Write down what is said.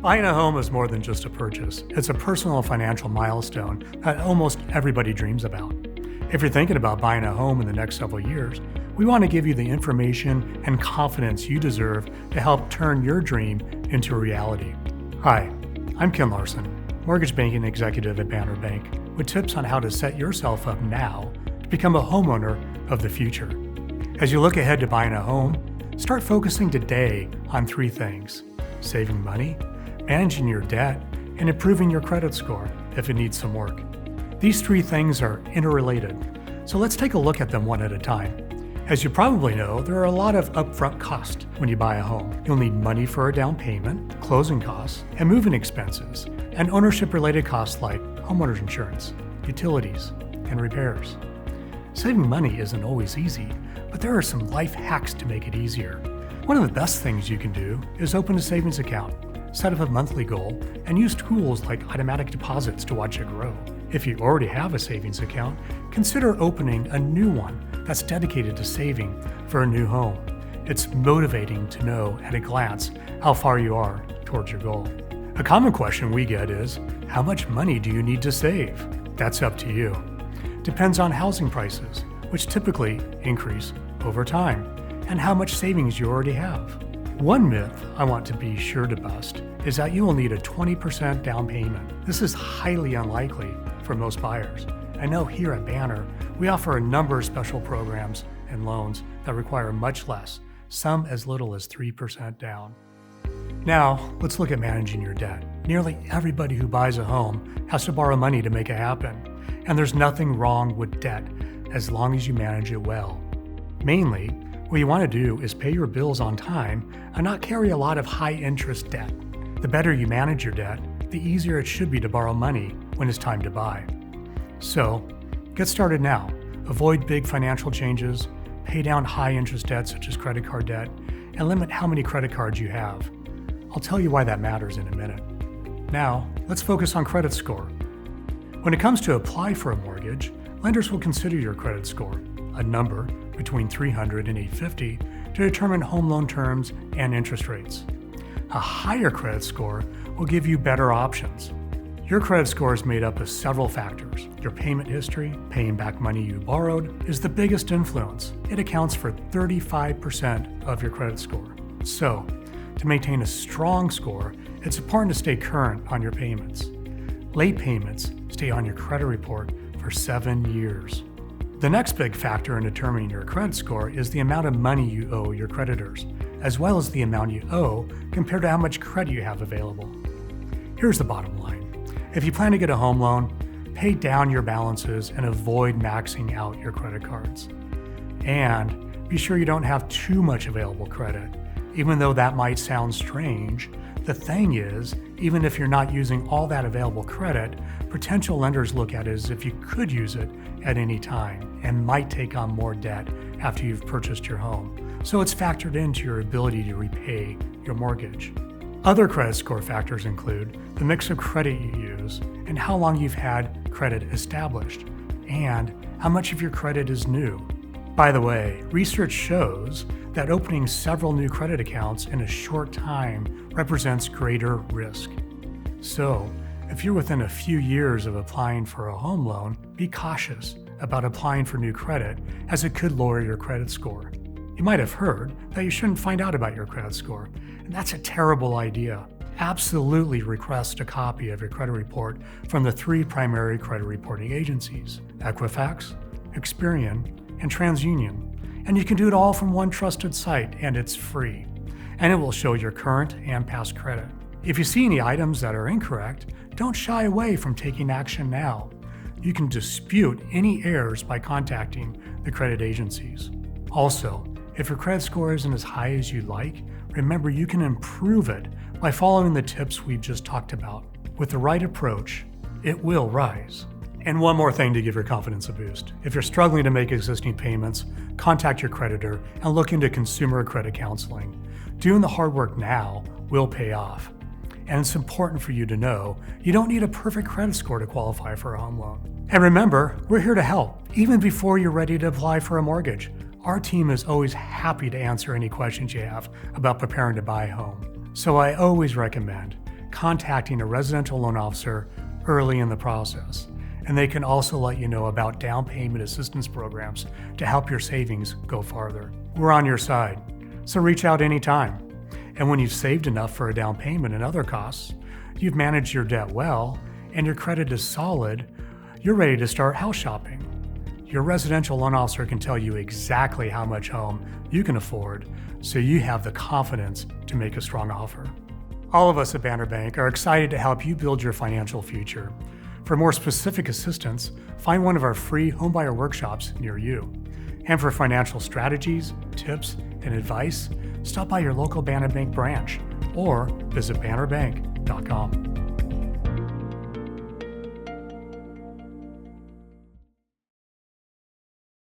Buying a home is more than just a purchase. It's a personal financial milestone that almost everybody dreams about. If you're thinking about buying a home in the next several years, we want to give you the information and confidence you deserve to help turn your dream into a reality. Hi, I'm Ken Larsen, mortgage banking executive at Banner Bank, with tips on how to set yourself up now to become a homeowner of the future. As you look ahead to buying a home, start focusing today on 3 things: saving money, managing your debt, and improving your credit score if it needs some work. These 3 things are interrelated, so let's take a look at them one at a time. As you probably know, there are a lot of upfront costs when you buy a home. You'll need money for a down payment, closing costs, and moving expenses, and ownership-related costs like homeowner's insurance, utilities, and repairs. Saving money isn't always easy, but there are some life hacks to make it easier. One of the best things you can do is open a savings account, set up a monthly goal, and use tools like automatic deposits to watch it grow. If you already have a savings account, consider opening a new one that's dedicated to saving for a new home. It's motivating to know at a glance how far you are towards your goal. A common question we get is, how much money do you need to save? That's up to you. Depends on housing prices, which typically increase over time, and how much savings you already have. One myth I want to be sure to bust is that you will need a 20% down payment. This is highly unlikely for most buyers. I know here at Banner, we offer a number of special programs and loans that require much less, some as little as 3% down. Now, let's look at managing your debt. Nearly everybody who buys a home has to borrow money to make it happen, and there's nothing wrong with debt as long as you manage it well. Mainly, what you want to do is pay your bills on time and not carry a lot of high-interest debt. The better you manage your debt, the easier it should be to borrow money when it's time to buy. So, get started now. Avoid big financial changes, pay down high-interest debt such as credit card debt, and limit how many credit cards you have. I'll tell you why that matters in a minute. Now, let's focus on credit score. When it comes to apply for a mortgage, lenders will consider your credit score, a number between 300 and 850, to determine home loan terms and interest rates. A higher credit score will give you better options. Your credit score is made up of several factors. Your payment history, paying back money you borrowed, is the biggest influence. It accounts for 35% of your credit score. So, to maintain a strong score, it's important to stay current on your payments. Late payments stay on your credit report for 7 years. The next big factor in determining your credit score is the amount of money you owe your creditors, as well as the amount you owe compared to how much credit you have available. Here's the bottom line. If you plan to get a home loan, pay down your balances and avoid maxing out your credit cards. And be sure you don't have too much available credit. Even though that might sound strange, the thing is, even if you're not using all that available credit, potential lenders look at it as if you could use it at any time and might take on more debt after you've purchased your home. So it's factored into your ability to repay your mortgage. Other credit score factors include the mix of credit you use and how long you've had credit established, and how much of your credit is new. By the way, research shows that opening several new credit accounts in a short time represents greater risk. So, if you're within a few years of applying for a home loan, be cautious about applying for new credit, as it could lower your credit score. You might have heard that you shouldn't find out about your credit score, and that's a terrible idea. Absolutely request a copy of your credit report from the 3 primary credit reporting agencies: Equifax, Experian, and TransUnion. And you can do it all from one trusted site, and it's free. And it will show your current and past credit. If you see any items that are incorrect, don't shy away from taking action now. You can dispute any errors by contacting the credit agencies. Also, if your credit score isn't as high as you'd like, remember you can improve it by following the tips we've just talked about. With the right approach, it will rise. And one more thing to give your confidence a boost. If you're struggling to make existing payments, contact your creditor and look into consumer credit counseling. Doing the hard work now will pay off. And it's important for you to know you don't need a perfect credit score to qualify for a home loan. And remember, we're here to help, even before you're ready to apply for a mortgage. Our team is always happy to answer any questions you have about preparing to buy a home. So I always recommend contacting a residential loan officer early in the process. And they can also let you know about down payment assistance programs to help your savings go farther. We're on your side, so reach out anytime. And when you've saved enough for a down payment and other costs, you've managed your debt well, and your credit is solid, you're ready to start house shopping. Your residential loan officer can tell you exactly how much home you can afford, so you have the confidence to make a strong offer. All of us at Banner Bank are excited to help you build your financial future. For more specific assistance, find one of our free homebuyer workshops near you. And for financial strategies, tips, and advice, stop by your local Banner Bank branch or visit bannerbank.com.